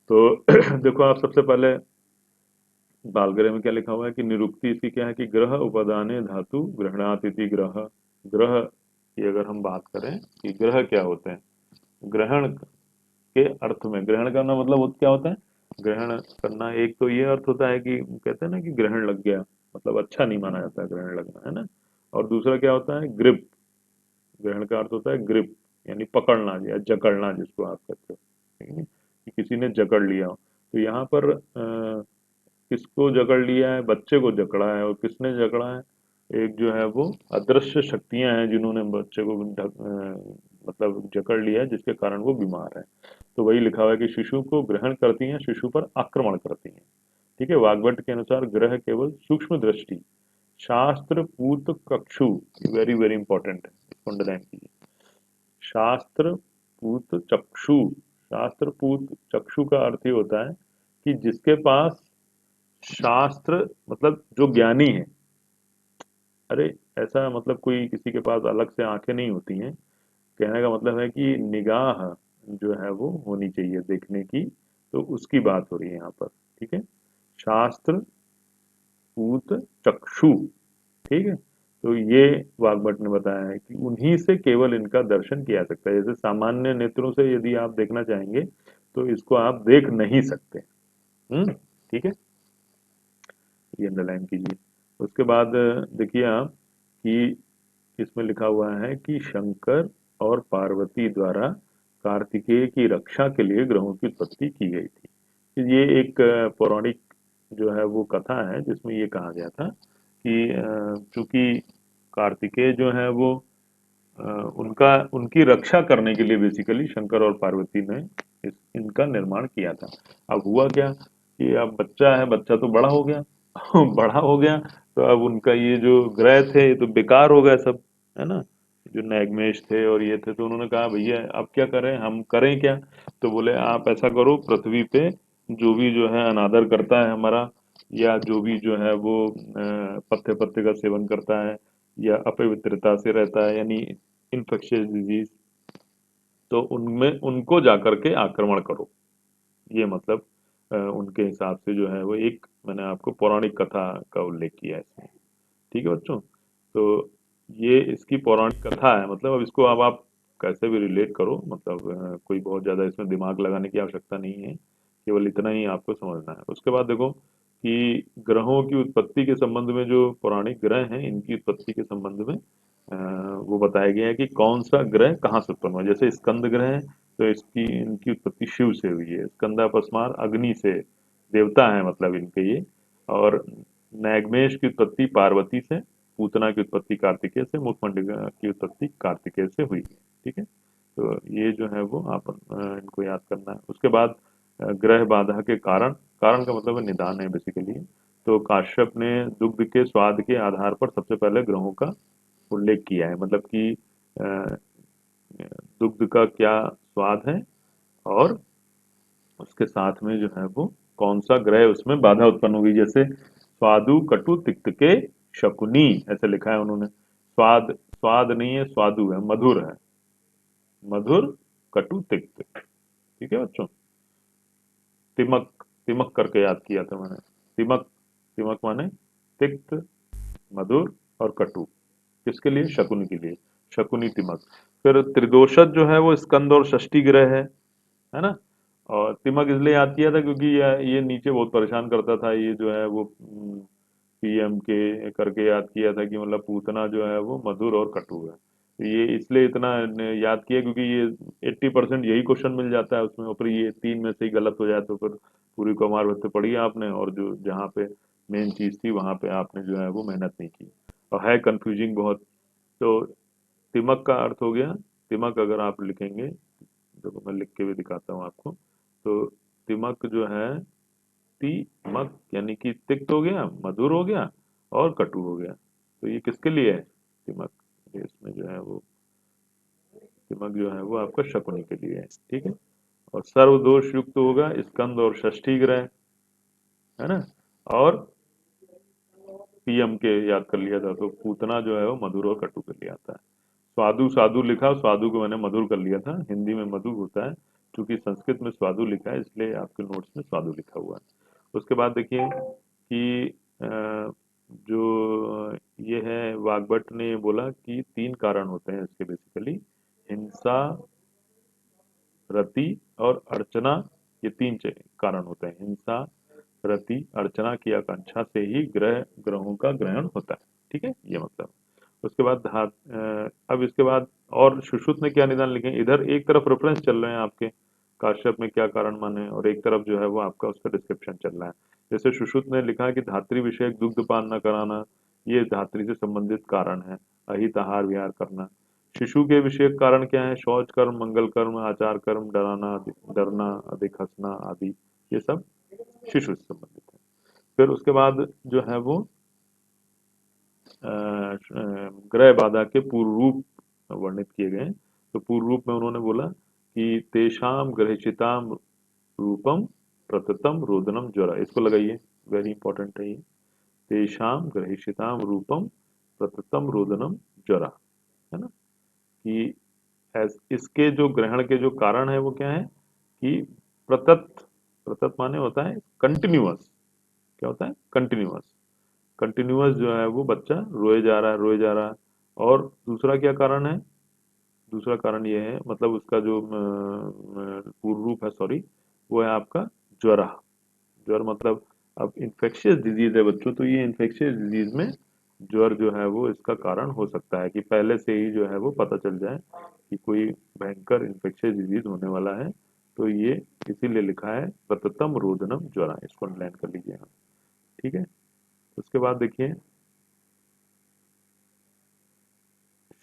तो देखो आप सबसे पहले बालगृह में क्या लिखा हुआ है कि निरुक्ति इसकी क्या है कि ग्रह उपादाने धातु ग्रहणातिथि ग्रह। ग्रह की अगर हम बात करें कि ग्रह क्या होते हैं, ग्रहण के अर्थ में ग्रहण करना मतलब क्या होता है, ग्रहण करना एक तो ये अर्थ होता है कि कहते हैं ना कि ग्रहण लग गया, मतलब अच्छा नहीं माना जाता है ग्रहण लगना, है ना। और दूसरा क्या होता है, ग्रिप। ग्रहण का अर्थ होता है ग्रिप, यानी पकड़ना या जकड़ना जिसको आप कहते हो, ठीक है, कि किसी ने जकड़ लिया हो। तो यहाँ पर किसको जकड़ लिया है, बच्चे को जकड़ा है। और किसने जकड़ा है, एक जो है वो अदृश्य शक्तियां हैं जिन्होंने बच्चे को मतलब जकड़ लिया है, जिसके कारण वो बीमार है। तो वही लिखा हुआ है कि शिशु को ग्रहण करती हैं, शिशु पर आक्रमण करती हैं। ठीक है, वाग्भट के अनुसार ग्रह केवल सूक्ष्म दृष्टि शास्त्र पूत कक्षु, वेरी वेरी इंपॉर्टेंट है, इसको अंडरलाइन कीजिए। शास्त्र पूत चक्षु, शास्त्र पूत चक्षु का अर्थ ये होता है कि जिसके पास शास्त्र, मतलब जो ज्ञानी है। अरे ऐसा मतलब कोई किसी के पास अलग से आंखें नहीं होती हैं, कहने का मतलब है कि निगाह जो है वो होनी चाहिए देखने की, तो उसकी बात हो रही है यहाँ पर। ठीक है, शास्त्र पूत चक्षु, ठीक है। तो ये वाग्भट ने बताया है कि उन्हीं से केवल इनका दर्शन किया जा सकता है, जैसे सामान्य नेत्रों से यदि आप देखना चाहेंगे तो इसको आप देख नहीं सकते। ठीक है, ये अंडरलाइन कीजिए। उसके बाद देखिए आप कि इसमें लिखा हुआ है कि शंकर और पार्वती द्वारा कार्तिकेय की रक्षा के लिए ग्रहों की उत्पत्ति की गई थी। तो ये एक पौराणिक जो है वो कथा है जिसमें ये कहा गया था कि चूंकि कार्तिकेय जो है वो उनका उनकी रक्षा करने के लिए बेसिकली शंकर और पार्वती ने इनका निर्माण किया था। अब हुआ क्या कि अब बच्चा है, बच्चा तो बड़ा हो गया बड़ा हो गया, तो अब उनका ये जो ग्रह थे ये तो बेकार हो गए सब, है ना। जो नैगमेश थे और ये थे, तो उन्होंने कहा भैया अब क्या करें, हम करें क्या। तो बोले आप ऐसा करो, पृथ्वी पे जो भी जो है अनादर करता है हमारा, या जो भी जो है वो पत्ते पत्ते का सेवन करता है या अपवित्रता से रहता है, यानी इन्फेक्शियस डिजीज, तो उनमें उनको जाकर के आक्रमण करो। ये मतलब उनके हिसाब से जो है वो एक मैंने आपको पौराणिक कथा का उल्लेख किया है इसमें। ठीक है बच्चों, तो ये इसकी पौराणिक कथा है, मतलब अब इसको अब आप कैसे भी रिलेट करो, मतलब कोई बहुत ज़्यादा इसमें दिमाग लगाने की आवश्यकता नहीं है, केवल इतना ही आपको समझना है। उसके बाद देखो कि ग्रहों की उत्पत्ति के संबंध में, जो पौराणिक ग्रह हैं इनकी उत्पत्ति के संबंध में वो बताया गया है कि कौन सा ग्रह कहाँ से उत्पन्न हुआ। जैसे स्कंद ग्रह है, तो इसकी इनकी उत्पत्ति शिव से हुई है। स्कंदा पस्मार अग्नि से, देवता है मतलब इनके ये। और नैगमेश की उत्पत्ति पार्वती से, पूतना की उत्पत्ति कार्तिकेय से, मुखमंडल की उत्पत्ति कार्तिकेय से हुई है। ठीक है, तो ये जो है वो आप इनको याद करना है। उसके बाद ग्रह बाधा के कारण, कारण का मतलब है निदान है बेसिकली। तो काश्यप ने दुग्ध के स्वाद के आधार पर सबसे पहले ग्रहों का उल्लेख किया है, मतलब कि अ, दुग्ध का क्या स्वाद है, और उसके साथ में जो है वो कौन सा ग्रह उसमें बाधा उत्पन्न होगी। जैसे स्वादु कटु तिक्त के शकुनी, ऐसे लिखा है उन्होंने। स्वाद, स्वाद नहीं है, स्वादु है, मधुर है। मधुर कटु तिक्त, ठीक है बच्चों। तिमक, तिमक करके याद किया था मैंने। तिमक, तिमक माने तिक्त, मधुर और कटु, किसके लिए, शकुनी के लिए, शकुनी तिमक। फिर त्रिदोषद जो है वो स्कंद और षष्ठी ग्रह है ना। और तिमक इसलिए याद किया था क्योंकि ये नीचे बहुत परेशान करता था, ये जो है वो पीएम के करके याद किया था कि मतलब पूतना जो है वो मधुर और कटु है। तो ये इसलिए इतना याद किया क्योंकि ये 80% यही क्वेश्चन मिल जाता है उसमें, और फिर ये तीन में से ही गलत हो जाए तो फिर पूरी कमार वैसे पढ़ी आपने, और जो जहाँ पे मेन चीज थी वहां पे आपने जो है वो मेहनत नहीं की, और है कंफ्यूजिंग बहुत। तो तिमक का अर्थ हो गया, तिमक अगर आप लिखेंगे, देखो मैं लिख के भी दिखाता हूँ आपको। तो तिमक जो है, तिमक यानी कि तिक्त हो गया, मधुर हो गया और कटु हो गया। तो ये किसके लिए है तिमक, ये इसमें जो है वो तिमक जो है वो आपका शकुनी के लिए है। ठीक है, और सर्व दोष युक्त होगा स्कंद और षष्ठी ग्रह, है ना। और पीएम के याद कर लिया था, तो पूतना जो है वो मधुर और कटु के लिए आता है। स्वादु, साधु लिखा, स्वादु को मैंने मधुर कर लिया था, हिंदी में मधु होता है। चूंकि संस्कृत में स्वादु लिखा है इसलिए आपके नोट्स में स्वादु लिखा हुआ है। उसके बाद देखिए कि जो ये है वाग्भट ने बोला कि 3 कारण होते हैं इसके बेसिकली, हिंसा, रति और अर्चना। ये 3 कारण होते हैं, हिंसा, रति, अर्चना की आकांक्षा से ही ग्रहों का ग्रहण होता है। ठीक है, ये मतलब। उसके बाद अब इसके बाद और सुश्रुत ने क्या निदान लिखे, इधर एक तरफ रेफरेंस चल रहे हैं आपके, काश्यप में क्या कारण माने, और एक तरफ जो है वो आपका उसका डिस्क्रिप्शन चल रहा है। जैसे सुश्रुत ने लिखा है कि धात्री विषयक दुग्ध पान न कराना, ये धात्री से संबंधित कारण है। अहित आहार विहार करना। शिशु के विषयक कारण क्या है, शौच कर्म, मंगल कर्म, आचार कर्म, डरना, अधिक हंसना आदि, ये सब शिशु से संबंधित है। फिर उसके बाद जो है वो ग्रह बाधा के पूर्व रूप वर्णित किए गए हैं। तो पूर्व रूप में उन्होंने बोला कि तेषाम ग्रहिचिताम रूपम प्रततम रोदनम ज्वरा, इसको लगाइए, वेरी इंपॉर्टेंट है ये। तेषाम ग्रहिचिताम रूपम प्रततम रोदनम ज्वरा, है ना, कि इसके जो ग्रहण के जो कारण है वो क्या है कि प्रतत, प्रतत माने होता है कंटिन्यूअस, क्या होता है कंटिन्यूअस, कंटिन्यूअस जो है वो बच्चा रोए जा रहा है, रोए जा रहा है। और दूसरा क्या कारण है, दूसरा कारण ये है, मतलब उसका जो पूर्व रूप है, सॉरी, वो है आपका ज्वरा। ज्वर मतलब अब इन्फेक्शियस डिजीज है बच्चों, तो ये इन्फेक्शियस डिजीज में ज्वर जो है वो इसका कारण हो सकता है कि पहले से ही जो है वो पता चल जाए कि कोई भयंकर इन्फेक्शियस डिजीज होने वाला है। तो ये इसीलिए लिखा है प्रततम रोदनम ज्वरा, इसको अंडरलाइन कर लीजिए आप। ठीक है, उसके बाद देखिए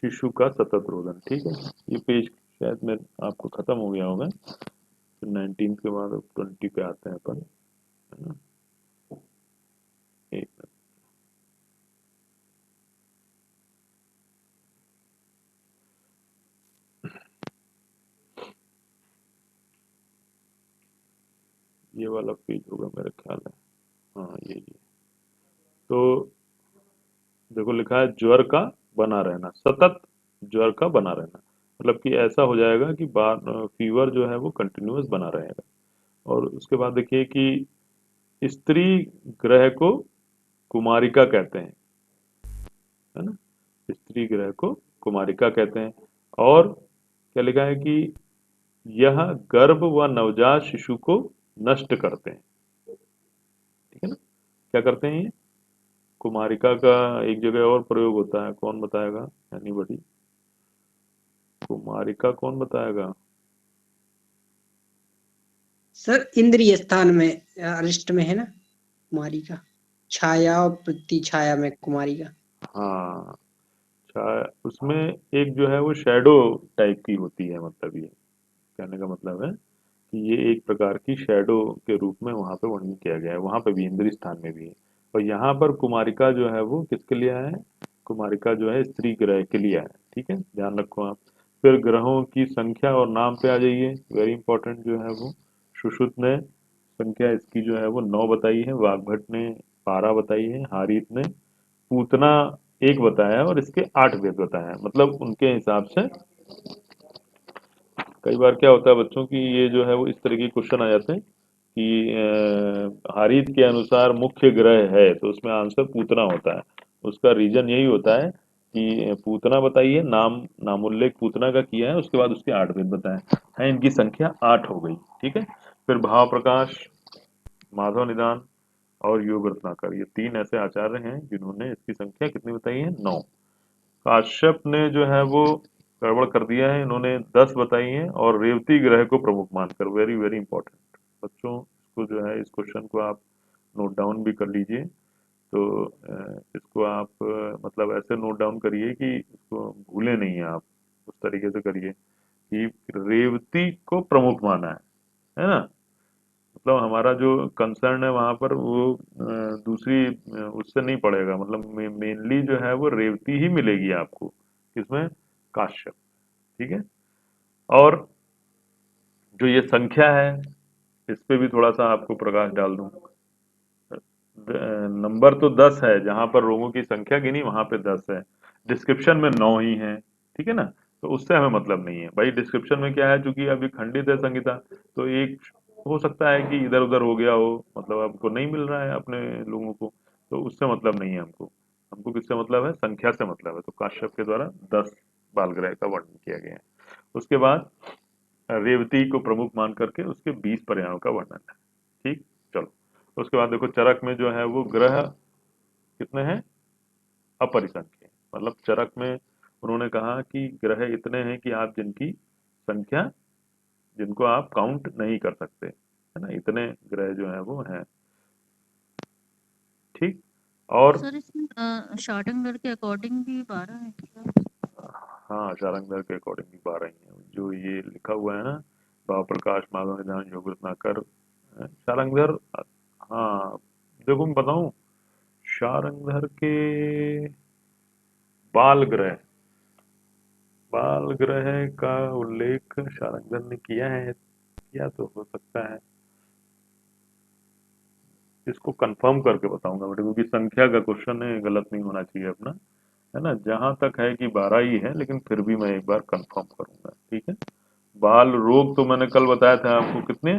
शिशु का सतत रोदन। ठीक है, ये पेज शायद में आपको खत्म हो गया होगा, फिर 19 के बाद अब 20 पे आते हैं अपन, है ना। एक मिनट। ये वाला पेज होगा मेरा ख्याल है, हाँ ये। तो देखो लिखा है ज्वर का बना रहना, सतत ज्वर का बना रहना, मतलब कि ऐसा हो जाएगा कि बार फीवर जो है वो कंटिन्यूअस बना रहेगा। और उसके बाद देखिए कि स्त्री ग्रह को कुमारिका कहते हैं, है ना, स्त्री ग्रह को कुमारिका कहते हैं। और क्या लिखा है कि यह गर्भ व नवजात शिशु को नष्ट करते हैं। ठीक है ना, क्या करते हैं ये, कुमारिका का एक जगह और प्रयोग होता है, कौन बताएगा, एनीबॉडी, कुमारिका कौन बताएगा। सर इंद्रिय स्थान में, अरिष्ट में है ना कुमारी का, छाया और प्रति छाया में कुमारी का। हाँ, उसमें एक जो है वो शैडो टाइप की होती है, मतलब ये कहने का मतलब है कि ये एक प्रकार की शैडो के रूप में वहां पे वर्णन किया गया है, वहां पे भी इंद्रिय स्थान में भी है। और यहाँ पर कुमारिका जो है वो किसके लिए है, कुमारिका जो है स्त्री ग्रह के लिए है। ठीक है, ध्यान रखो आप। फिर ग्रहों की संख्या और नाम पे आ जाइए, वेरी इंपॉर्टेंट जो है वो। सुश्रुत ने संख्या इसकी जो है वो 9 बताई है, वाग्भट ने 12 बताई है, हारित ने पूतना 1 बताया है, और इसके 8 वेद बताया है। मतलब उनके हिसाब से कई बार क्या होता है बच्चों की, ये जो है वो इस तरह की क्वेश्चन आ जाते हैं कि हारीत के अनुसार मुख्य ग्रह है, तो उसमें आंसर पूतना होता है। उसका रीजन यही होता है कि पूतना बताइए, नामोल्लेख पूतना का किया है, उसके बाद उसके 8 वेद बताए हैं, इनकी संख्या 8 हो गई। ठीक है, फिर भाव प्रकाश, माधव निदान और योग रत्नाकर, ये 3 ऐसे आचार्य हैं जिन्होंने इसकी संख्या कितनी बताई है, 9। काश्यप ने जो है वो गड़बड़ कर दिया है, इन्होंने 10 बताई हैं, और रेवती ग्रह को प्रमुख मानकर, वेरी वेरी इंपॉर्टेंट बच्चों, इसको जो है इस क्वेश्चन को आप नोट डाउन भी कर लीजिए। तो इसको आप मतलब ऐसे नोट डाउन करिए कि इसको भूले नहीं आप, उस तरीके से करिए कि रेवती को प्रमुख माना है ना। मतलब हमारा जो कंसर्न है वहां पर वो दूसरी उससे नहीं पड़ेगा, मतलब मेनली जो है वो रेवती ही मिलेगी आपको, किसमें, काश्यप। ठीक है, और जो ये संख्या है इस पे भी थोड़ा सा आपको प्रकाश डाल दूं। नंबर तो 10 है, जहां पर रोगों की संख्या गिनी वहां पे 10 है, डिस्क्रिप्शन में 9 ही है। ठीक है ना, तो उससे हमें मतलब नहीं है भाई। डिस्क्रिप्शन में क्या है, चूंकि अभी खंडित है संहिता, तो एक हो सकता है कि इधर उधर हो गया हो, मतलब आपको नहीं मिल रहा है अपने लोगों को, तो उससे मतलब नहीं है हमको। हमको किससे मतलब है? संख्या से मतलब है। तो काश्यप के द्वारा 10 बालग्रह का वर्णन किया गया है। उसके बाद रेवती को प्रमुख मान करके उसके 20 पर्यायों का वर्णन है। ठीक, चलो। उसके बाद देखो चरक में जो है वो ग्रह कितने हैं? अपरिसंख्य। मतलब चरक में उन्होंने कहा कि ग्रह इतने हैं कि आप जिनकी संख्या, जिनको आप काउंट नहीं कर सकते, है ना, इतने ग्रह जो हैं वो हैं। ठीक। और सर इसमें शार्टंगर के अकॉर्डिंग भी 12 है क्या? हाँ, शारंगधर के अकॉर्डिंग भी 12 ही है, जो ये लिखा हुआ है ना, भाव प्रकाश माधव निधान योग रत्नाकर शारंगधर। हाँ, देखो मैं बताऊं, शारंगधर के बाल ग्रह, बाल ग्रह का उल्लेख शारंगधर ने किया है, किया तो हो सकता है। इसको कंफर्म करके बताऊंगा बेटे, क्योंकि संख्या का क्वेश्चन है, गलत नहीं होना चाहिए अपना, है ना। जहां तक है कि 12 ही है, लेकिन फिर भी मैं एक बार कंफर्म करूंगा, ठीक है। बाल रोग तो मैंने कल बताया था आपको, कितने?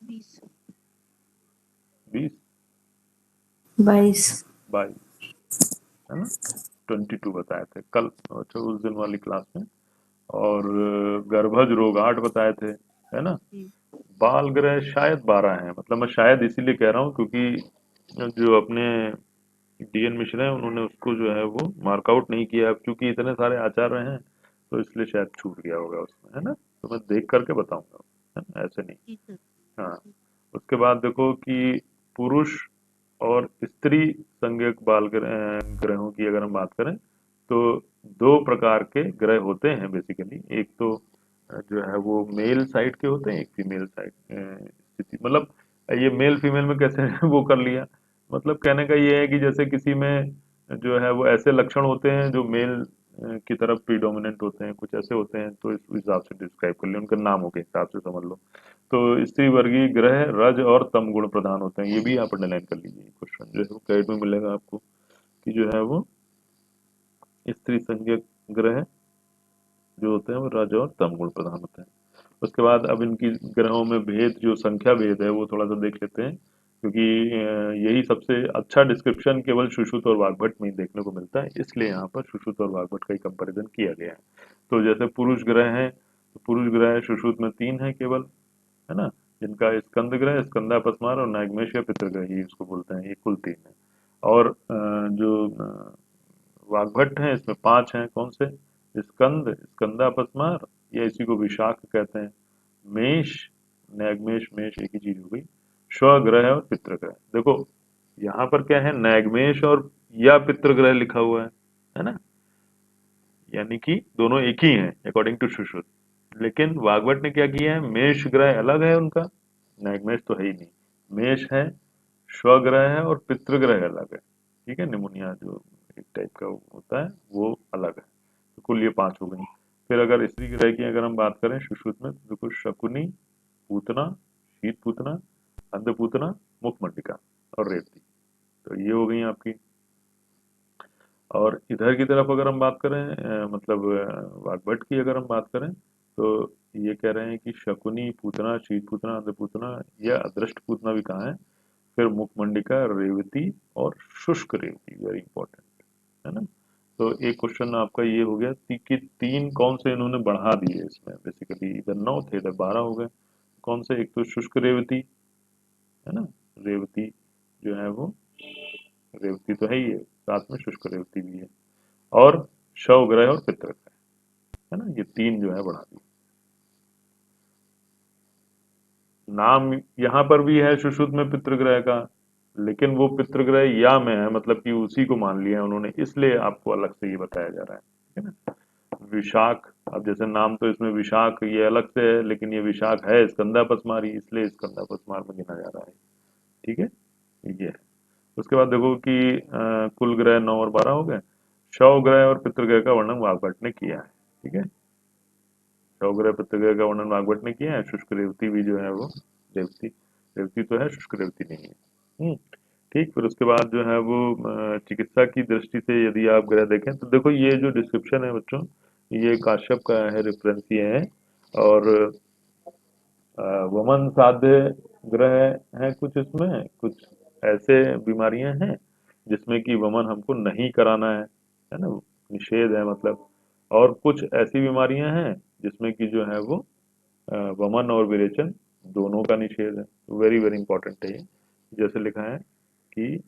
20। 20, 22। 22, है ना, 22 बताए थे कल, अच्छा उस दिन वाली क्लास में। और गर्भज रोग 8 बताए थे, है ना। जी। बाल ग्रह शायद 12 हैं, मतलब मैं शायद इसीलिए कह रहा हूँ क्योंकि जो अपने डीएन मिश्रा है उन्होंने उसको जो है वो मार्कआउट नहीं किया। अब चूंकि इतने सारे आचार्य हैं, तो इसलिए शायद छूट गया होगा उसमें, है ना। तो मैं देख करके बताऊंगा, है ना, ऐसे नहीं। जी सर। हाँ। उसके बाद देखो कि पुरुष और स्त्री संज्ञक बाल ग्रहों की अगर हम बात करें, तो दो प्रकार के ग्रह होते हैं बेसिकली। एक तो जो है वो मेल साइड के होते हैं, एक फीमेल साइड स्थिति, मतलब ये मेल फीमेल में कैसे वो कर लिया, मतलब कहने का ये है कि जैसे किसी में जो है वो ऐसे लक्षण होते हैं जो मेल की तरफ प्रीडोमिनेंट होते हैं, कुछ ऐसे होते हैं, तो इस हिसाब से डिस्क्राइब कर लिया, उनके नामों के हिसाब से समझ लो। तो स्त्री वर्गीय ग्रह रज और तम गुण प्रधान होते हैं, ये भी आप अंडरलाइन कर लीजिए। क्वेश्चन जो है वो गाइड में मिलेगा आपको कि जो है वो स्त्री संज्ञक ग्रह जो होते हैं वो रज और तम गुण प्रधान होते हैं। उसके बाद अब इनकी ग्रहों में भेद, जो संख्या भेद है वो थोड़ा सा देख लेते हैं, क्योंकि यही सबसे अच्छा डिस्क्रिप्शन केवल सुश्रुत और वाग्भट में ही देखने को मिलता है, इसलिए यहाँ पर सुश्रुत और वाग्भट का ही कंपैरिजन किया गया है। तो जैसे पुरुष ग्रह हैं, तो पुरुष ग्रह सुश्रुत में 3 है केवल, है ना, जिनका स्कंद ग्रह, स्कंदा पस्मार और नागमेश या पितृग्रह, ये इसको बोलते हैं, ये कुल 3 है। और जो वाग्भट हैं इसमें 5 हैं, कौन से? स्कंद, स्कंदा पस्मार, या इसी को विशाख कहते हैं, मेष, नैगमेश मेष एक ही चीज हो गई, स्वग्रह और पितृग्रह। देखो यहाँ पर क्या है, नैगमेश और या पितृग्रह लिखा हुआ है ना, यानी कि दोनों एक ही हैं अकॉर्डिंग टू सुश्रुत। लेकिन वाग्भट ने क्या किया है, मेष ग्रह अलग है उनका, नैगमेश तो है ही नहीं, मेष है, स्वग्रह है और पितृग्रह अलग है, ठीक है, निमोनिया जो एक टाइप का होता है वो अलग है। तो कुल ये 5 हो गई। फिर अगर स्त्री ग्रह की अगर हम बात करें सुश्रुत में, तो देखो शकुनी, पूतना, शीत पूतना, अंधपूतना, मुखमंडिका और रेवती, तो ये हो गई आपकी। और इधर की तरफ अगर हम बात करें मतलब वाग्भट की अगर हम बात करें, तो ये कह रहे हैं कि शकुनी, पूतना, शीत पूतना, अंधपूतना या अदृष्ट पूतना भी कहाँ है, फिर मुखमंडिका, रेवती और शुष्क रेवती, वेरी इंपॉर्टेंट, है ना। तो एक क्वेश्चन आपका ये हो गया कि 3 कौन से इन्होंने बढ़ा दिए इसमें, बेसिकली इधर 9 थे इधर 12 हो गए, कौन से? एक तो शुष्क रेवती, है ना, रेवती जो है वो, रेवती तो है ही है, साथ में शुष्क रेवती भी है, और शव ग्रह और पितृ ग्रह, है ना, ये 3 जो है बढ़ा दिए। नाम यहाँ पर भी है सुश्रुत में पितृग्रह का, लेकिन वो पितृग्रह या में है, मतलब कि उसी को मान लिया है उन्होंने, इसलिए आपको अलग से ये बताया जा रहा है, ठीक है ना। विशाख, अब जैसे नाम तो इसमें विशाख ये अलग से है, लेकिन ये विशाख है स्कंदा पस्मारी, इसलिए स्कंदा पस्मार में गिना जा रहा है, ठीक है, ये है। उसके बाद देखो कि कुल ग्रह 9 और 12 हो गए। शव ग्रह और पितृग्रह का वर्णन वाग्भट ने किया है, ठीक है। शव ग्रह पितृग्रह का वर्णन वाग्भट ने किया है। शुष्क रेवती भी जो है वो, रेवती, रेवती तो है, शुष्क रेवती नहीं है। ठीक। फिर उसके बाद जो है वो चिकित्सा की दृष्टि से यदि आप ग्रह देखें, तो देखो ये जो डिस्क्रिप्शन है बच्चों, ये काश्यप का है, रेफरेंस ये है। और वमन साध्य ग्रह है कुछ, इसमें कुछ ऐसे बीमारियां हैं जिसमें कि वमन हमको नहीं कराना है ना, निषेध है मतलब। और कुछ ऐसी बीमारियां हैं जिसमें कि जो है वो वमन और विरेचन दोनों का निषेध है। वेरी वेरी इंपॉर्टेंट है ये। जैसे लिखा है कि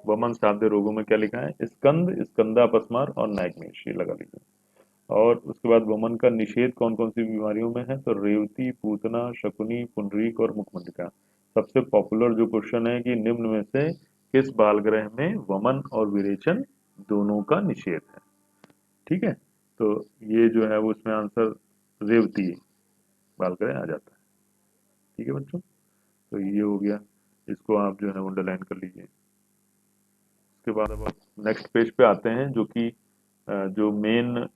वमन साध्य रोगों में क्या लिखा है, स्कंद, स्कंदापस्मार और नैगमेश, ये लगा लीजिए। और उसके बाद वमन का निषेध कौन कौन सी बीमारियों में है, तो रेवती, पूतना, शकुनी, पुंडरीक और मुखमंडिका। सबसे पॉपुलर जो क्वेश्चन है कि निम्न में से किस बाल ग्रह में वमन और विरेचन दोनों का निषेध है। ठीक है, तो ये जो है वो उसमें आंसर रेवती बाल ग्रह आ जाता है। ठीक है बच्चों, तो ये हो गया, इसको आप जो है अंडरलाइन कर लीजिए। उसके बाद अब आप नेक्स्ट पेज पे आते हैं, जो कि जो मेन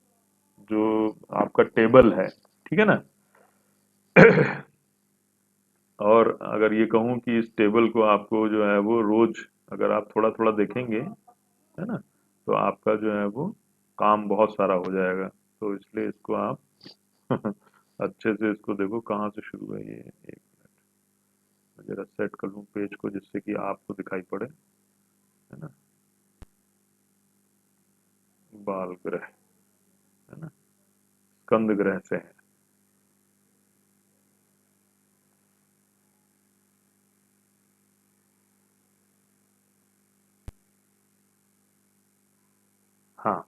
जो आपका टेबल है, ठीक है ना। और अगर ये कहूँ कि इस टेबल को आपको जो है वो रोज अगर आप थोड़ा थोड़ा देखेंगे, है ना, तो आपका जो है वो काम बहुत सारा हो जाएगा। तो इसलिए इसको आप अच्छे से इसको देखो कहाँ से शुरू है ये। एक मिनट, मैं जरा सेट कर लूँ पेज को जिससे कि आपको दिखाई पड़े, है ना। बाल ग्रह, है ना, स्कंद ग्रह से है। हाँ,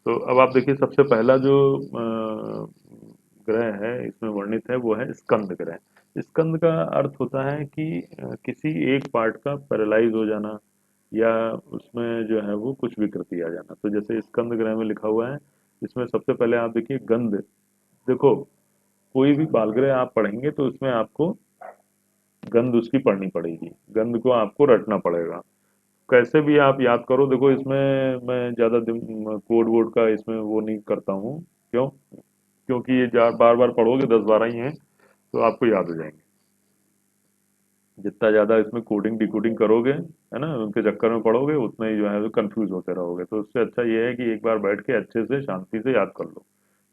तो अब आप देखिए सबसे पहला जो ग्रह है इसमें वर्णित है वो है स्कंद ग्रह। स्कंद का अर्थ होता है कि किसी एक पार्ट का पैरालाइज हो जाना, या उसमें जो है वो कुछ विकृति आ जाना। तो जैसे स्कंद ग्रह में लिखा हुआ है, इसमें सबसे पहले आप देखिए गंध। देखो, कोई भी बाल ग्रह आप पढ़ेंगे तो उसमें आपको गंध उसकी पढ़नी पड़ेगी, गंध को आपको रटना पड़ेगा। कैसे भी आप याद करो, देखो इसमें मैं ज़्यादा कोड वोड का इसमें वो नहीं करता हूँ। क्यों? क्योंकि ये बार बार पढ़ोगे 10-12 ही हैं तो आपको याद हो जाएंगे। जितना ज़्यादा इसमें कोडिंग डिकोडिंग करोगे, है ना, उनके चक्कर में पढ़ोगे, उतना ही जो है वो कंफ्यूज होते रहोगे। तो उससे अच्छा ये है कि एक बार बैठ के अच्छे से शांति से याद कर लो।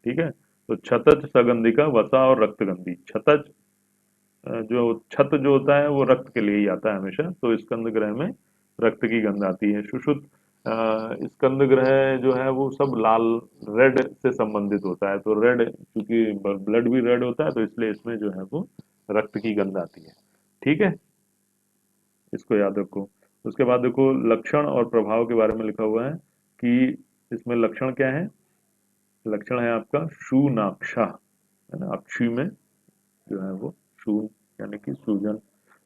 ठीक है, तो छतज, सगंधिका, वसा और रक्तगंधी। छतज जो छत जो होता है वो रक्त के लिए ही आता है हमेशा, तो स्कंद ग्रह में रक्त की गंध आती है। सुषुत स्कंद ग्रह जो है वो सब लाल, रेड से संबंधित होता है। तो रेड, क्योंकि ब्लड भी रेड होता है, तो इसलिए इसमें जो है वो रक्त की गंध आती है। ठीक है, इसको याद रखो। उसके बाद देखो लक्षण और प्रभाव के बारे में लिखा हुआ है कि इसमें लक्षण क्या है। लक्षण है आपका शूनाक्षा, है ना, अक्षी में जो है वो शूल यानी कि सूजन।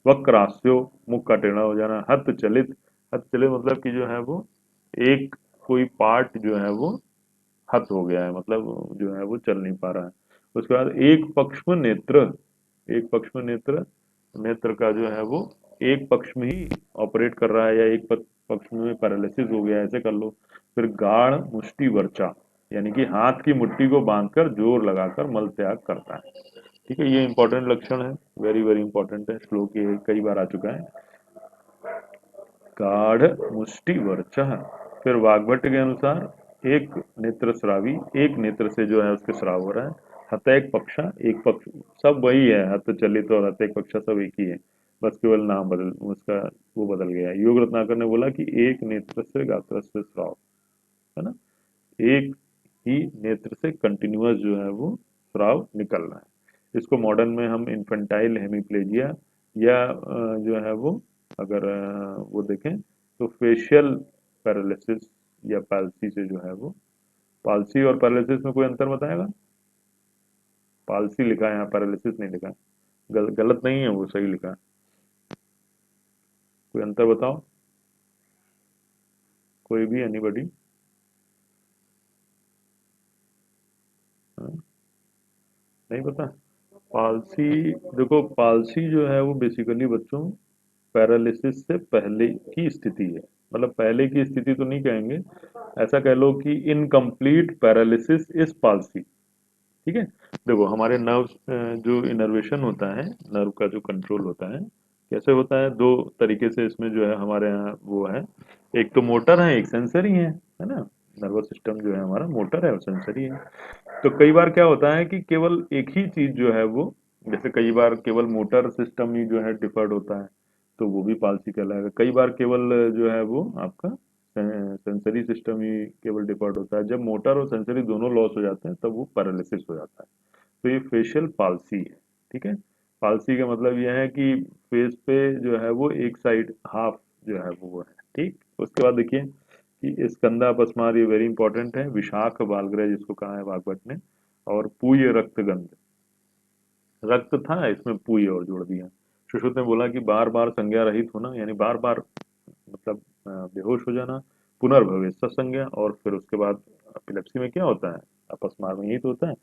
वक्रास्यो, मुख का टेढ़ा हो जाना। हत चलित, हत चलित मतलब कि जो है वो एक कोई पार्ट जो है वो हत हो गया है, मतलब जो है वो चल नहीं पा रहा है। उसके बाद एक पक्ष में नेत्र, एक पक्ष में नेत्र, नेत्र का जो है वो एक पक्ष में ही ऑपरेट कर रहा है, या एक पक्ष में पैरालिसिस हो गया है, ऐसे कर लो। फिर गाढ़ मुष्टि वर्चा, यानी कि हाथ की मुट्ठी को बांधकर जोर लगाकर मल त्याग करता है। ठीक है, ये इंपॉर्टेंट लक्षण है, वेरी वेरी इंपॉर्टेंट है, श्लोक ये कई बार आ चुका है। गाढ़ मुष्टि वर्चा। फिर वाग्भट के अनुसार एक नेत्र श्रावी, एक नेत्र से जो है उसके श्राव हो रहा है। हतैक पक्षा, एक पक्ष, सब वही है, हत चलित और हतैक पक्षा सब एक ही है, बस केवल नाम बदल, उसका वो बदल गया है। योग रत्नाकर ने बोला कि एक नेत्र से गात्र से श्राव, है ना, एक ही नेत्र से कंटिन्यूअस जो है वो स्राव निकल रहा है। इसको मॉडर्न में हम इन्फेंटाइल हेमीप्लेजिया, या जो है वो अगर वो देखें तो फेशियल पैरालिसिस या पाल्सी से जो है वो। पाल्सी और पैरालिसिस में कोई अंतर बताएगा? पाल्सी लिखा है यहाँ, पैरालिसिस नहीं लिखा है। गलत नहीं है, वो सही लिखा है। कोई अंतर बताओ, कोई भी, एनीबॉडी? नहीं पता? पालसी, देखो पालसी जो है वो बेसिकली बच्चों पैरालिसिस से पहले की स्थिति है। मतलब पहले की स्थिति तो नहीं कहेंगे, ऐसा कह लो कि इनकम्प्लीट पैरालिसिस इज पालसी। ठीक है, देखो हमारे नर्व जो इनर्वेशन होता है, नर्व का जो कंट्रोल होता है, कैसे होता है? दो तरीके से इसमें जो है हमारे यहाँ वो है, एक तो मोटर है, एक सेंसरी है ना। नर्वस सिस्टम जो है हमारा मोटर है और सेंसरी है। तो कई बार क्या होता है कि केवल एक ही चीज जो है वो, जैसे कई बार केवल मोटर सिस्टम ही जो है डिफर्ड होता है, तो वो भी पाल्सी कहलाएगा। कई बार केवल जो है वो आपका सेंसरी सिस्टम ही केवल डिफर्ड होता है। जब मोटर और सेंसरी दोनों लॉस हो जाते हैं तब वो पैरालिसिस हो जाता है। तो ये फेशियल पाल्सी है। ठीक है। पाल्सी का मतलब यह है कि फेस पे जो है वो एक साइड हाफ जो है वो है। ठीक। उसके बाद देखिए कि स्कंदा अपस्मार, ये वेरी इंपॉर्टेंट है। विशाख बालग्रह जिसको कहा है वाग्भट ने। और पूय रक्तगंध, रक्त था इसमें पूय और जोड़ दिया। सुश्रुत ने बोला कि बार बार संज्ञा रहित होना, यानी बार बार मतलब बेहोश हो जाना। पुनर्भवे सत्संज्ञा, और फिर उसके बाद एपिलेप्सी में क्या होता है, अपस्मार में यही तो होता है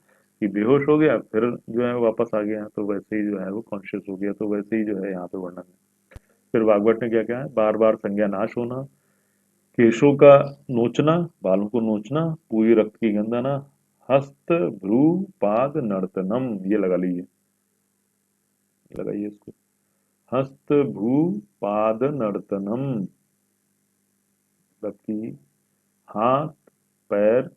कि बेहोश हो गया फिर जो है वापस आ गया, तो वैसे ही जो है वो कॉन्शियस हो गया। तो वैसे ही जो है यहाँ पे वर्णन है। फिर वाग्भट ने क्या क्या है, बार बार संज्ञा नाश होना, केशों का नोचना, बालों को नोचना, पूरी रक्त की गंध आना, हस्त भ्रू पाद नर्तनम, ये लगा लीजिए, लगाइए इसको। हस्त भू पाद नर्तनम, मतलब कि हाथ पैर,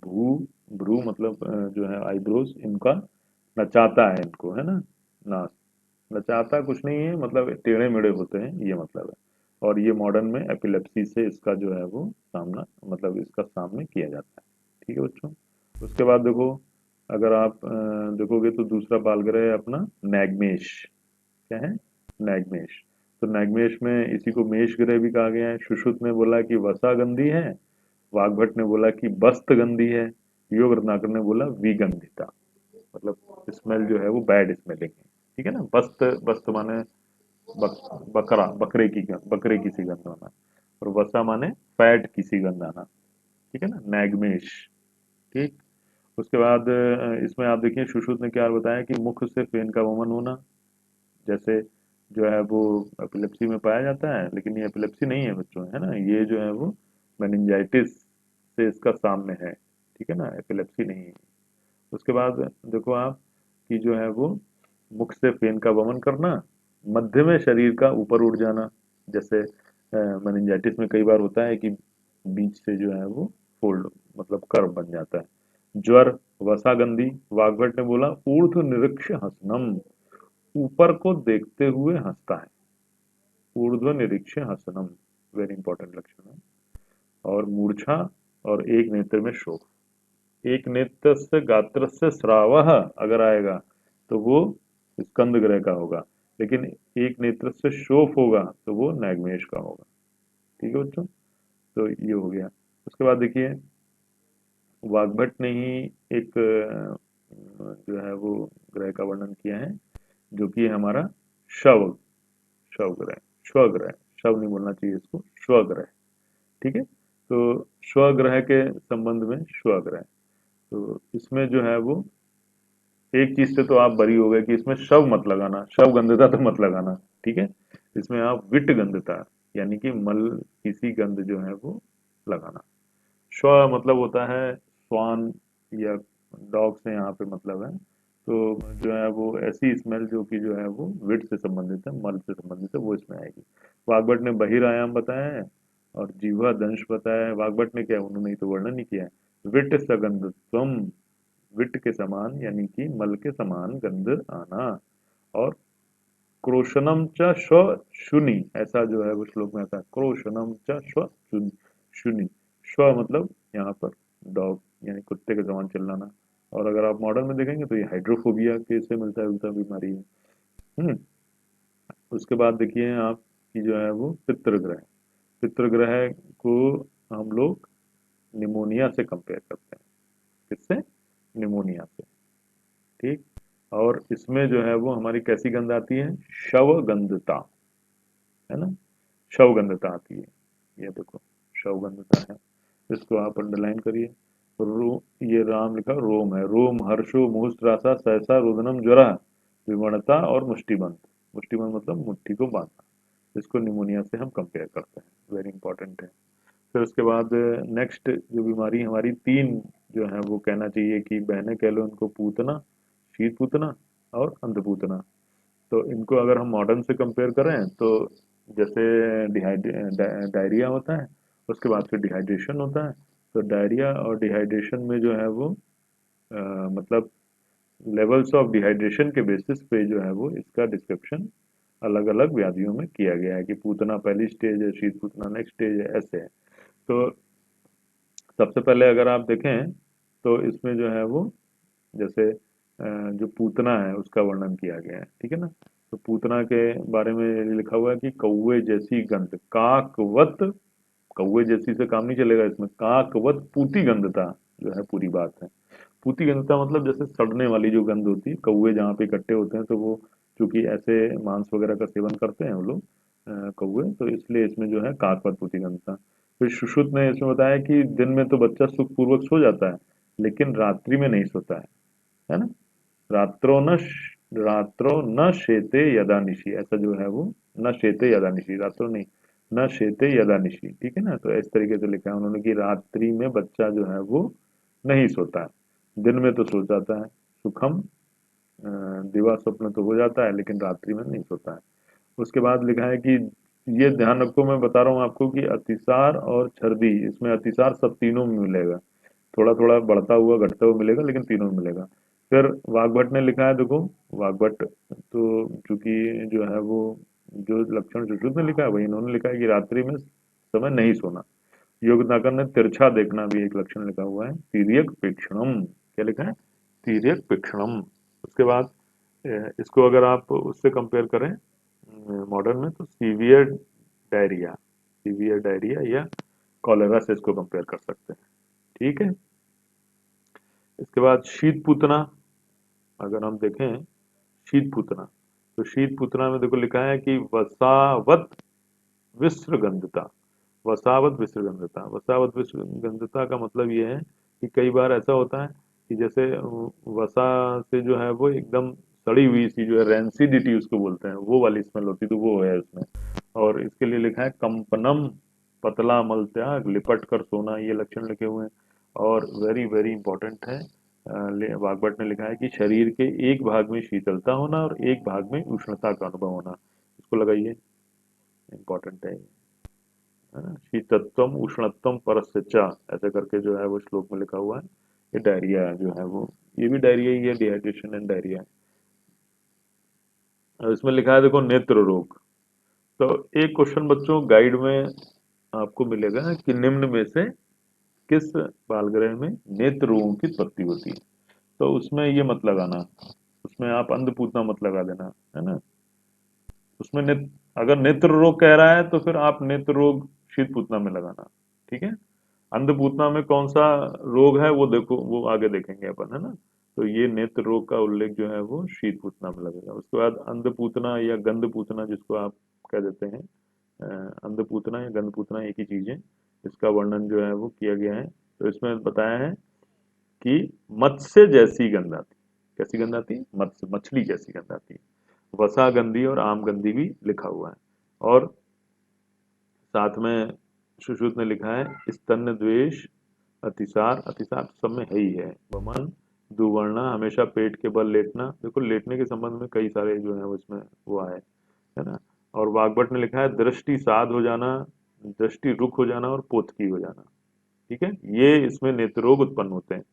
भू, भ्रू मतलब जो है आईब्रोज, इनका नचाता है इनको, है ना। नाच, नचाता कुछ नहीं है, मतलब टेढ़े मेढ़े होते हैं, ये मतलब है। और ये मॉडर्न में एपिलेप्सी से इसका जो है वो सामना, मतलब इसका सामने किया जाता है। ठीक है बच्चों। उसके बाद देखो, अगर आप देखोगे तो दूसरा बालग्रह है अपना नैगमेश। क्या है? नैगमेश। तो नैगमेश में इसी को मेष ग्रह भी कहा गया है। सुश्रुत ने बोला कि वसा गंधी है, वाग्भट ने बोला कि बस्त गंधी है, योग रत्नाकर ने बोला विगंधिता, मतलब स्मेल जो है वो बैड स्मेलिंग है। ठीक है ना। बस्त, बस्त माने बकरा, बकरे की सी गंध आना। और वसा माने फैट की सी गंध आना। ठीक है ना, नैगमेश। ठीक। उसके बाद इसमें आप देखिए सुश्रुत ने क्या बताया कि मुख से फेन का वमन होना, जैसे जो है वो एपिलेप्सी में पाया जाता है, लेकिन ये एपिलेप्सी नहीं है बच्चों, है ना। ये जो है वो मेनिंजाइटिस से इसका साम्य है। ठीक है ना, एपिलेप्सी नहीं है। उसके बाद देखो आप कि जो है वो मुख से फेन का वमन करना, मध्य में शरीर का ऊपर उठ जाना, जैसे मेनिंजाइटिस में कई बार होता है कि बीच से जो है वो फोल्ड, मतलब कर्व बन जाता है। ज्वर, वसागंधी, वाग्भट ने बोला ऊर्ध्व निरीक्ष हसनम, ऊपर को देखते हुए हंसता है। ऊर्ध्व निरीक्ष हसनम, वेरी इंपॉर्टेंट लक्षण है। और मूर्छा, और एक नेत्र में शोक। एक नेत्रस्य गात्रस्य स्रावः अगर आएगा तो वो स्कंद ग्रह का होगा, लेकिन एक नेत्र से शोफ होगा तो वो नैगमेश का होगा। ठीक है बच्चों। तो ये हो गया। उसके बाद देखिए वाग्भट ने ही एक जो है वो ग्रह का वर्णन किया है, जो कि है हमारा शव, शवग्रह, स्वग्रह। शव नहीं बोलना चाहिए इसको, स्वग्रह। ठीक है। तो स्वग्रह के संबंध में स्वग्रह, तो इसमें जो है वो एक चीज से तो आप बरी हो गए कि इसमें शव मत लगाना, शव गंधता तो मत लगाना। ठीक है। इसमें आप विट गंधता, यानी कि मल किसी गंध जो है वो लगाना। श्व मतलब होता है स्वान या डॉग से यहाँ पे मतलब है। तो जो है वो ऐसी स्मेल जो कि जो है वो विट से संबंधित है, मल से संबंधित है, वो इसमें आएगी। वाग्भट ने बहिरायाम बताया है और जीवा दंश बताया है। वाग्भट ने क्या, उन्होंने तो वर्णन ही किया है। विट सगंधत्वम, विट के समान यानी कि मल के समान गंध आना। और क्रोशनम च श्व शुनि, ऐसा जो है वो श्लोक में आता है, क्रोशनम च श्व शुनि। श्व मतलब यहाँ पर डॉग, यानी कुत्ते के समान चिल्लाना। और अगर आप मॉडर्न में देखेंगे तो ये हाइड्रोफोबिया के से मिलता जुलता बीमारी है। हम्म। उसके बाद देखिए आप कि जो है वो पितृग्रह, पितृग्रह को हम लोग निमोनिया से कंपेयर करते हैं। किससे? निमोनिया से। ठीक। और इसमें जो है वो हमारी कैसी गंध आती है? शवगंधता, है ना। शवगंधता आती है। ये देखो, शवगंधता है। इसको आप अंडरलाइन करिए। रो, ये राम लिखा, रोम है। रोम हर्षो मुहुस्त्रासा सहसा रुदनम ज्वरा, विमणता और मुष्टिबंध। मुष्टिबंध मतलब मुट्ठी को बांधना। इसको निमोनिया से हम कंपेयर करते हैं, वेरी इंपॉर्टेंट है। फिर उसके बाद नेक्स्ट जो बीमारी हमारी तीन जो है वो कहना चाहिए कि बहनें कह लो उनको, पूतना, शीत पूतना और अंधपूतना। तो इनको अगर हम मॉडर्न से कंपेयर करें तो जैसे डायरिया होता है, उसके बाद फिर डिहाइड्रेशन होता है। तो डायरिया और डिहाइड्रेशन में जो है वो मतलब लेवल्स ऑफ डिहाइड्रेशन के बेसिस पे जो है वो इसका डिस्क्रिप्शन अलग अलग व्याधियों में किया गया है कि पूतना पहली स्टेज है, शीत पूतना नेक्स्ट स्टेज है, ऐसे है। तो सबसे पहले अगर आप देखें तो इसमें जो है वो जैसे जो पूतना है उसका वर्णन किया गया है, ठीक है ना। तो पूतना के बारे में लिखा हुआ है कि कौवे जैसी गंध, काकवत, कौवे जैसी से काम नहीं चलेगा इसमें, काकवत पूती गंधता जो है पूरी बात है। पूती गंधता मतलब जैसे सड़ने वाली जो गंध होती है, कौवे जहाँ पे इकट्ठे होते हैं तो वो चूंकि ऐसे मांस वगैरह का सेवन करते हैं वो लोग कौवे, तो इसलिए इसमें जो है काकवत पूती गंधता। फिर सुश्रुत ने इसमें बताया कि दिन में तो बच्चा सुखपूर्वक सो जाता है लेकिन रात्रि में नहीं सोता है ना। रात्रो न रात्रो न शेते यदा निशी, ऐसा जो है वो न शेते यदा निशी, रात्रो नहीं, न शेते यदा निशी, ठीक है ना। तो इस तरीके से लिखा है उन्होंने कि रात्रि में बच्चा जो है वो नहीं सोता है, दिन में तो सो जाता है। सुखम दिवा स्वप्न तो हो जाता है लेकिन रात्रि में नहीं सोता है। उसके बाद लिखा है कि ये ध्यान रखो, मैं बता रहा हूँ आपको कि अतिसार और छर्दी, इसमें अतिसार सब तीनों में मिलेगा, थोड़ा थोड़ा बढ़ता हुआ घटता हुआ मिलेगा लेकिन तीनों में मिलेगा। फिर वाग्भट ने लिखा है, देखो वाग्भट तो चूंकि जो है वो जो लक्षण सुश्रुत ने लिखा है वही इन्होंने लिखा है कि रात्रि में समय नहीं सोना। योगनाकर ने तिरछा देखना भी एक लक्षण लिखा हुआ है, तिर्यक पेक्षणम, क्या लिखा है, तिर्यक पेक्षणम। उसके बाद इसको अगर आप उससे कंपेयर करें मॉडर्न में तो सीवियर डायरिया या कॉलेरा से इसको कंपेयर कर सकते हैं, ठीक है। इसके बाद शीत पूतना, अगर हम देखें शीत पूतना, तो शीत पूतना में देखो लिखा है कि वसावत विश्रगंधता, वसावत विश्रगंधता, वसावत विश्रगंधता का मतलब ये है कि कई बार ऐसा होता है कि जैसे वसा से जो है वो एकदम सड़ी हुई सी जो है रेंसिडिटी उसको बोलते हैं, वो वाली स्मेल होती है, तो वो है इसमें। और इसके लिए लिखा है कंपनम, पतला मल त्याग, लिपट कर सोना, ये लक्षण लिखे हुए हैं। और वेरी वेरी इंपॉर्टेंट है, वाग्भट ने लिखा है कि शरीर के एक भाग में शीतलता होना और एक भाग में उष्णता का अनुभव होना, इसको लगाइए, इंपॉर्टेंट है ना। शीतत्वम उष्णत्वम परस्य च, ऐसे करके जो है वो श्लोक में लिखा हुआ है। ये डायरिया जो है वो, ये भी डायरिया ही है, डिहाइड्रेशन एंड डायरिया। और इसमें लिखा है देखो नेत्र रोग। तो एक क्वेश्चन बच्चों गाइड में आपको मिलेगा कि निम्न में से किस बालगृह में नेत्र रोगों की उत्पत्ति होती है। तो उसमें ये मत लगाना, उसमें आप अंधपूतना मत लगा देना, है ना। उसमें अगर नेत्र रोग कह रहा है तो फिर आप नेत्र रोग शीत पूतना में लगाना, ठीक है। अंधपूतना में कौन सा रोग है वो देखो, वो आगे देखेंगे अपन, है ना। तो ये नेत्र रोग का उल्लेख जो है वो शीत पूतना में लगेगा। उसके बाद अंधपूतना या गंधपूतना जिसको आप कह देते हैं, अंधपूतना या गंधपूतना एक ही चीज है, इसका वर्णन जो है वो किया गया है। तो इसमें बताया है कि मत्स्य जैसी गंध आती, कैसी गंध आती, मत्स्य मछली जैसी गंध आती, वसा गंधी और आम गंधी भी लिखा हुआ है। और साथ में सुश्रुत ने लिखा है स्तन्य द्वेष, अतिसार, अतिसार तो सब में है ही है, वमन, दुर्वर्णा, हमेशा पेट के बल लेटना, देखो लेटने के संबंध में कई सारे जो है वो इसमें वो आए, है ना। और वाग्भट ने लिखा है दृष्टि साध हो जाना, दृष्टि रुख हो जाना और पोतकी हो जाना, ठीक है। ये इसमें नेत्र रोग उत्पन्न होते हैं।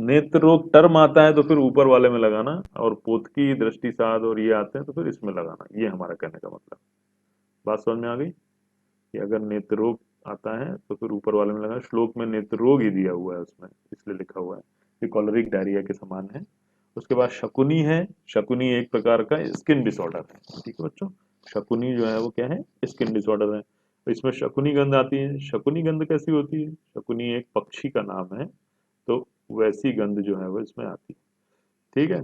नेत्र रोग टर्म आता है तो फिर ऊपर वाले में लगाना, और पोतकी, दृष्टि साध और ये आते हैं तो फिर इसमें लगाना, ये हमारा कहने का मतलब। बात समझ में आ गई कि अगर नेत्र रोग आता है तो फिर ऊपर वाले में लगाना। श्लोक में नेत्र रोग ही दिया हुआ है उसमें, इसलिए लिखा हुआ है, ये कॉलरिक डायरिया के समान है। उसके बाद शकुनी है, शकुनी एक प्रकार का स्किन डिसऑर्डर है, ठीक है बच्चों। शकुनी जो है वो क्या है, स्किन डिसऑर्डर है। तो इसमें शकुनी गंध आती है। शकुनी गंध कैसी होती है, शकुनी एक पक्षी का नाम है, तो वैसी गंध जो है वो इसमें आती है, ठीक है।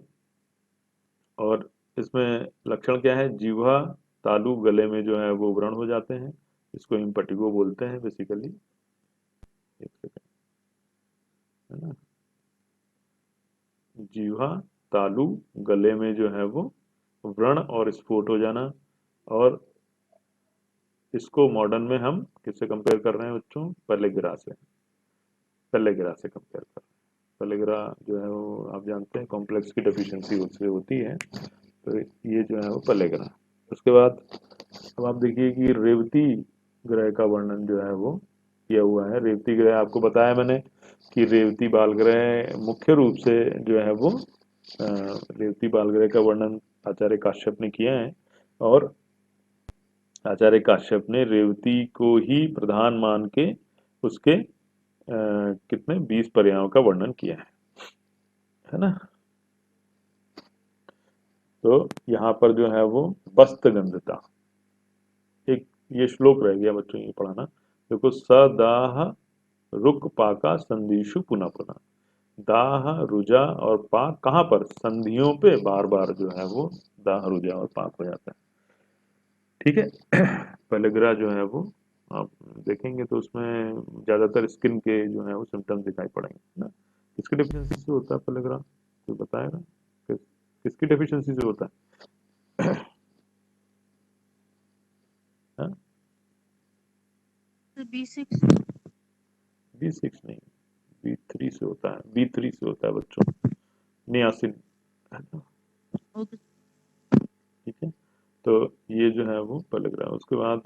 और इसमें लक्षण क्या है, जीवा, तालु, गले में जो है वो व्रण हो जाते हैं, इसको इम्पटिगो बोलते हैं बेसिकली, एक सेकंड, है ना। जीवा, तालु, गले में जो है वो व्रण और स्फोट हो जाना। और इसको मॉडर्न में हम किससे कंपेयर कर रहे हैं बच्चों, पेलेग्रा से, पेलेग्रा से कंपेयर कर रहे हैं। पेलेग्रा जो है वो आप जानते हैं कॉम्प्लेक्स की डेफिशिएंसी उससे होती है, तो ये जो है वो पहले ग्रह। उसके बाद अब आप देखिए कि रेवती ग्रह का वर्णन जो है वो किया हुआ है। रेवती ग्रह आपको बताया मैंने कि रेवती बाल ग्रह मुख्य रूप से जो है वो रेवती बाल ग्रह का वर्णन आचार्य काश्यप ने किया है, और आचार्य काश्यप ने रेवती को ही प्रधान मान के उसके कितने 20 पर्यायों का वर्णन किया है ना। तो यहाँ पर जो है वो बस्तगंधता, एक ये श्लोक रह गया बच्चों ये पढ़ाना। देखो, सदाह रुक पाका संधिषु पुनः पुनः। दाह रुजा और पाक कहाँ पर, संधियों पे बार बार जो है वो दाह रुजा और पाक हो जाता है। ठीक है। पहले ग्रह जो है वो आप देखेंगे तो उसमें ज्यादातर स्किन के जो है वो सिम्टम्स दिखाई पड़ेंगे ना। किसकी डेफिशिएंसी से होता है पहले ग्रह, कोई बताएगा किसकी डेफिशिएंसी से होता है? हाँ? B6। B6 नहीं, B3 से होता है, B3 से होता है बच्चों, नियासिन, है ना। ओके। ठीक है। तो ये जो है वो पहले ग्रह। उसके बाद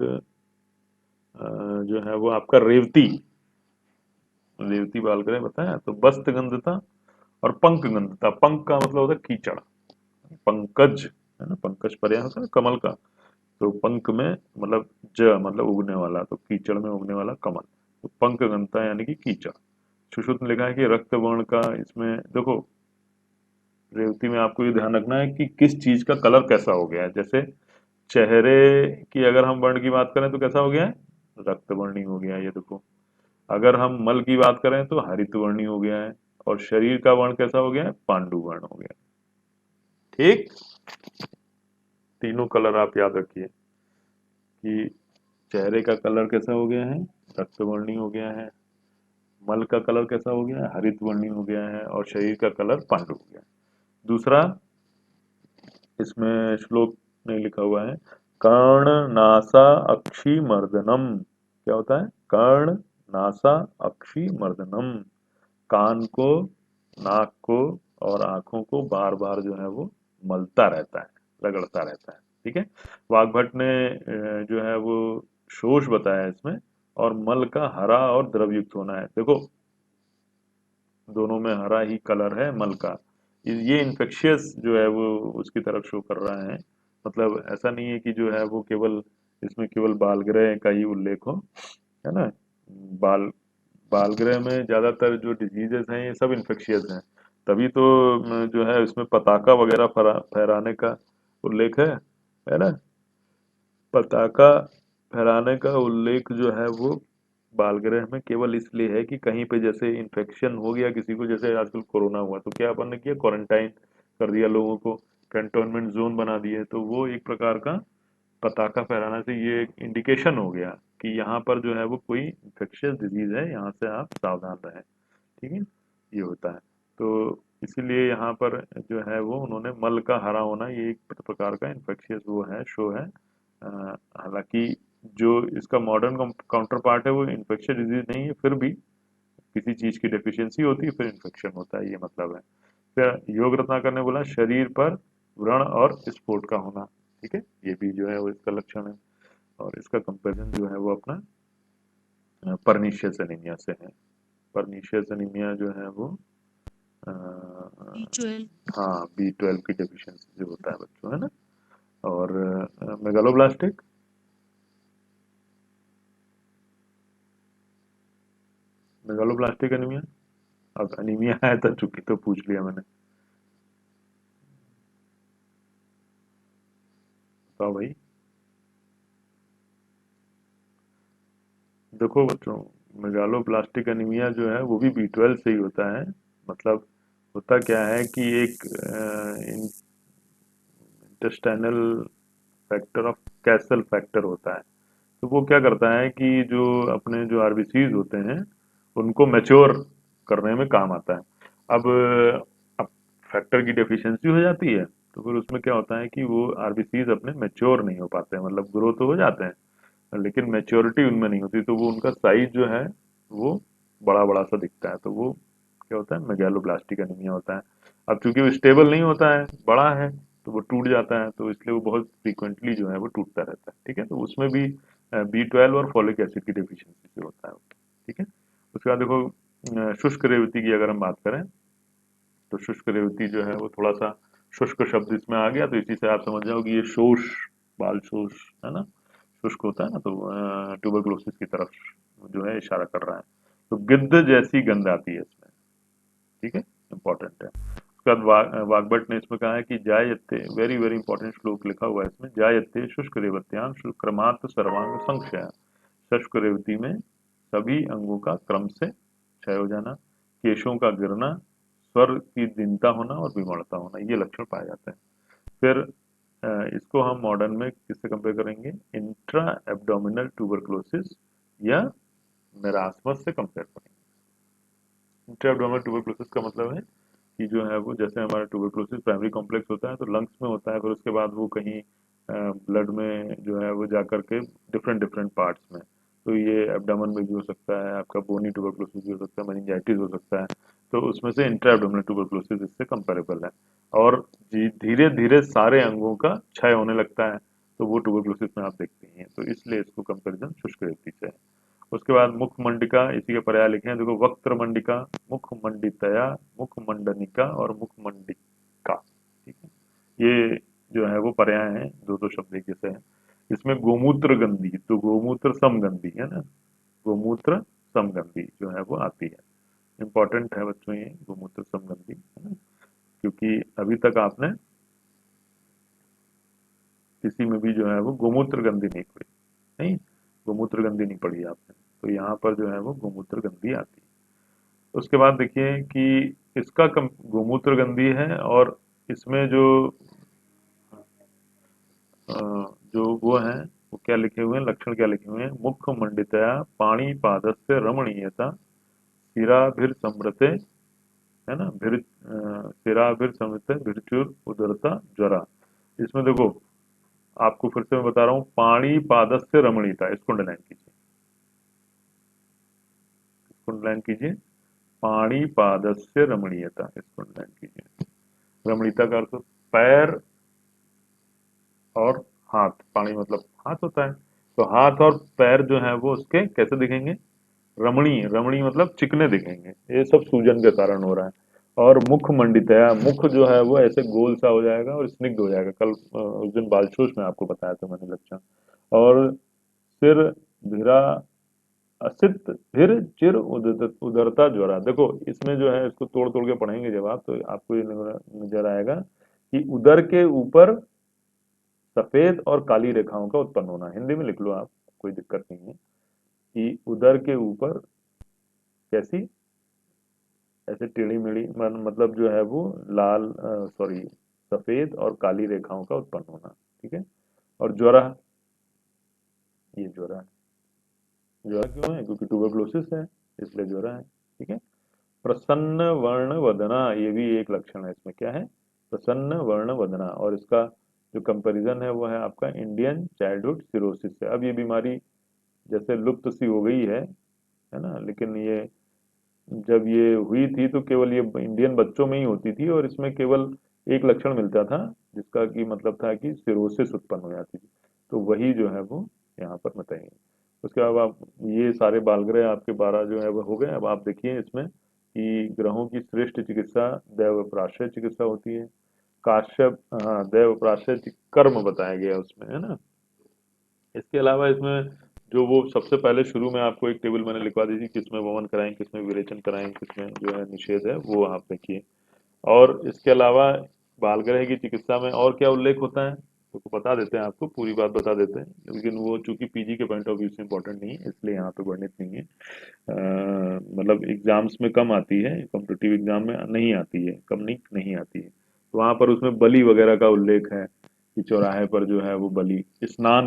जो है वो आपका रेवती, रेवती बाल ग्रह बताया। तो बस्तगंधता और पंकगंधता, पंक का मतलब होता है कीचड़, पंकज, है ना, पंकज पर्याय होता है ना कमल का। तो पंक में मतलब ज मतलब उगने वाला, तो कीचड़ में उगने वाला कमल, तो पंकगंधता यानी कि कीचड़। सुश्रुत ने लिखा है कि रक्त वर्ण का, इसमें देखो रेवती में आपको ये ध्यान रखना है कि किस चीज का कलर कैसा हो गया है। जैसे चेहरे की अगर हम वर्ण की बात करें तो कैसा हो गया है, रक्त वर्णी हो गया है, ये देखो। अगर हम मल की बात करें तो हरित वर्णी हो गया है, और शरीर का वर्ण कैसा हो गया है, पांडु वर्ण हो गया। ठीक, तीनों कलर आप याद रखिए कि चेहरे का कलर कैसा हो गया है, रक्त वर्णी हो गया है, मल का कलर कैसा हो गया है, हरित वर्णी हो गया है, और शरीर का कलर पांडु हो गया है। दूसरा, इसमें श्लोक में लिखा हुआ है कर्ण नासा अक्षी मर्दनम। क्या होता है, कर्ण नासा अक्षी मर्दनम, कान को, नाक को और आंखों को बार बार जो है वो मलता रहता है, रगड़ता रहता है। ठीक है। वाग्भट ने जो है वो शोष बताया इसमें, और मल का हरा और द्रवयुक्त होना है। देखो दोनों में हरा ही कलर है मल का। ये इन्फेक्शियस जो है वो उसकी तरफ शो कर रहा है। मतलब ऐसा नहीं है कि जो है वो केवल इसमें केवल बालगृह का ही उल्लेख हो, है ना। बाल बालगृह में ज्यादातर जो डिजीजेस हैं ये सब इन्फेक्शियस हैं। तभी तो जो है इसमें पताका वगैरह फहराने का उल्लेख है ना। पताका फहराने का उल्लेख जो है वो बालगृह में केवल इसलिए है कि कहीं पे जैसे इन्फेक्शन हो गया किसी को, जैसे आजकल कोरोना हुआ तो क्या अपन ने किया, क्वारंटाइन कर दिया लोगों को, कंटोनमेंट जोन बना दिए। तो वो एक प्रकार का पताका फहराने से ये एक इंडिकेशन हो गया कि यहाँ पर जो है वो कोई इन्फेक्शियस डिजीज है, यहाँ से आप सावधान रहें। ठीक है, ये होता है। तो इसीलिए यहाँ पर जो है वो उन्होंने मल का हरा होना, ये एक प्रकार का इन्फेक्शियस वो है, शो है। हालांकि जो इसका मॉडर्न काउंटर पार्ट है वो इन्फेक्शियस डिजीज नहीं है, फिर भी किसी चीज की डेफिशिएंसी होती है फिर इन्फेक्शन होता है, ये मतलब है। फिर योग रत्नाकर ने बोला शरीर पर व्रण और स्फोट का होना। ठीक है, ये भी जो है वो इसका लक्षण है। और इसका कंपेरिजन जो है वो अपना परनीशियस एनीमिया से है। परनीशियस एनीमिया जो है वो अ, B12। हाँ B12 की डेफिशिएंसी से होता है बच्चों, है ना। और मेगालोब्लास्टिक, मेगालोब्लास्टिक एनीमिया, अब एनीमिया है तो चूंकि तो पूछ लिया मैंने, बताओ भाई। देखो बच्चों, मेगालोब्लास्टिक एनीमिया जो है वो भी B12 से ही होता है। मतलब होता क्या है कि एक intestinal factor of castle factor होता है। तो वो क्या करता है कि जो अपने जो आरबीसीज होते हैं उनको मैच्योर करने में काम आता है। अब फैक्टर की डेफिशिएंसी हो जाती है तो फिर उसमें क्या होता है कि वो आरबीसीज अपने मैच्योर नहीं हो पाते हैं, मतलब ग्रो तो हो जाते हैं लेकिन मैच्योरिटी उनमें नहीं होती, तो वो उनका साइज जो है वो बड़ा बड़ा सा दिखता है। तो वो क्या होता है, मेगालोब्लास्टिक एनीमिया होता है। अब चूंकि वो स्टेबल नहीं होता है, बड़ा है, तो वो टूट जाता है, तो इसलिए वो बहुत फ्रीक्वेंटली जो है वो टूटता रहता है। ठीक है, तो उसमें भी B12 और फॉलिक एसिड की डिफिशियंसी से होता है। ठीक है, उसके बाद देखो शुष्क रेवती की अगर हम बात करें, तो शुष्क रेवती जो है वो थोड़ा सा शुष्क शब्द इसमें आ गया, तो इसी से आप समझ जाओ कि ये शोष, बाल शोष है ना, शुष्क होता है ना, तो ट्यूबरकुलोसिस की तरफ जो है इशारा कर रहा है। तो गिद्ध जैसी गंध आती है इसमें। ठीक है, इंपॉर्टेंट है। उसके बाद वाग्भट ने इसमें कहा है कि जायते, वेरी वेरी इंपॉर्टेंट श्लोक लिखा हुआ है इसमें, जायते शुष्क रेवत्याम शुक्रमात्र सर्वांग संशय। शुष्क रेवती में सभी अंगों का क्रम से क्षय हो जाना, केशों का गिरना, स्वर की दीनता होना और विमलता होना, ये लक्षण पाए जाते हैं। फिर इसको हम मॉडर्न में किससे कंपेयर करेंगे, इंट्रा एब्डोमिनल ट्यूबरकुलोसिस या मेरास्मस से कंपेयर करेंगे। इंट्रा एब्डोमिनल ट्यूबरकुलोसिस का मतलब है कि जो है वो, जैसे हमारा ट्यूबरकुलोसिस प्राइमरी कॉम्प्लेक्स होता है तो लंग्स में होता है, फिर उसके बाद वो कहीं ब्लड में जो है वो जा करके डिफरेंट डिफरेंट पार्ट्स में, तो ये एब्डोमेन में भी हो सकता है, आपका बोनी ट्यूबरकुलोसिस भी हो सकता है, मेनिंजाइटिस हो सकता है, तो उसमें से इंट्रा एब्डोमिनल ट्यूबरकुलोसिस इससे कंपेरेबल है। और धीरे धीरे सारे अंगों का क्षय होने लगता है, तो वो ट्यूबरकुलोसिस में आप देखते हैं, तो इसलिए इसको कंपेरिजन शुष्क रेवती से है। उसके बाद मुख मंडिका, इसी के पर्याय लिखे हैं, देखो वक्त्र मंडिका, मुख मंडितया, मुख मंडनिका और मुख मंडिका। ठीक है, ये जो है वो पर्याय हैं, दो दो शब्द एक जैसे हैं। इसमें गोमूत्र गंधी, तो गोमूत्र समगंधी है ना, गोमूत्र समगंधी जो है वो आती है। इंपॉर्टेंट है बच्चों ये गोमूत्र समगंधी, है ना, क्योंकि अभी तक आपने किसी में भी जो है वो गोमूत्र गंधी नहीं पढ़ी, नहीं, गोमूत्र गंधी नहीं पढ़ी आपने, तो यहाँ पर जो है वो गोमूत्र गंधी आती है। उसके बाद देखिए कि इसका गोमूत्र गंधी है, और इसमें जो अ, जो वो है वो क्या लिखे हुए हैं, लक्षण क्या लिखे हुए हैं, मुख मंडितया पाणी पादस्य रमणीयता, सिराभिर समृते, है ना, सिराभिर समृते भिरचुर उदरता ज्वरा। इसमें देखो आपको फिर से मैं बता रहा हूँ, पाणी पादस्य रमणीयता, इसको अंडरलाइन कीजिए, इसको अंडरलाइन कीजिए, पाणी पादस्य रमणीयता, इसको अंडरलाइन कीजिए। रमणीयता का अर्थ पैर और हाथ, पानी मतलब हाथ होता है, तो हाथ और पैर जो है वो उसके कैसे दिखेंगे, रमणीय, रमणीय मतलब चिकने दिखेंगे, ये सब सूजन के कारण हो रहा है। और मुख मंडितया, मुख जो है वो ऐसे गोल सा हो जाएगा और स्निग्ध हो जाएगा, कल उस दिन बालशोष में आपको बताया था मैंने लक्षण। और सिर भिरा असित फिर चिर उदरता ज्वरा, देखो इसमें जो है इसको तोड़ तोड़ के पढ़ेंगे जब आप, तो आपको ये नजर आएगा कि उदर के ऊपर सफेद और काली रेखाओं का उत्पन्न होना, हिंदी में लिख लो आप, कोई दिक्कत नहीं है, कि उदर के ऊपर कैसी, ऐसे टेढ़ी मेढ़ी मतलब जो है वो लाल, सॉरी, सफेद और काली रेखाओं का उत्पन्न होना। ठीक है, और ज्वरा, ये ज्वरा है, ज्वरा क्यों है, क्योंकि ट्यूबरकुलोसिस है इसलिए ज्वरा है। ठीक है, प्रसन्न वर्ण वदना, ये भी एक लक्षण है इसमें, क्या है, प्रसन्न वर्ण वदना, और इसका जो कंपैरिजन है वो है आपका इंडियन चाइल्डहुड सिरोसिस से। अब ये बीमारी जैसे लुप्त सी हो गई है ना, लेकिन ये जब ये हुई थी तो केवल ये इंडियन बच्चों में ही होती थी, और इसमें केवल एक लक्षण मिलता था जिसका कि मतलब था कि सिरोसिस उत्पन्न हो जाती थी, तो वही जो है वो यहाँ पर बताएंगे। उसके बाद आप ये सारे बालग्रह आपके 12 जो है वो हो गए। अब आप देखिए इसमें कि ग्रहों की श्रेष्ठ चिकित्सा दैवप्राश्रय चिकित्सा होती है, काश्यप, हाँ, दैवप्राश्रय कर्म बताया गया उसमें, है ना। इसके अलावा इसमें जो वो सबसे पहले शुरू में आपको एक टेबल मैंने लिखवा दी थी, किसमें वमन कराएं, किसमें विरेचन कराएं, किसमें जो है निषेध है, वो आप देखिए। और इसके अलावा बालग्रह की चिकित्सा में और क्या उल्लेख होता है, तो बता देते हैं, आपको पूरी बात बता देते हैं, लेकिन वो चूंकि पीजी के पॉइंट ऑफ व्यू से इंपॉर्टेंट नहीं है इसलिए यहाँ पे वर्णित नहीं है। मतलब एग्जाम्स में कम आती है, कॉम्पिटिटिव एग्जाम में नहीं आती है, कम नहीं आती है, तो वहाँ पर उसमें बलि वगैरह का उल्लेख है कि चौराहे पर जो है वो बलि, स्नान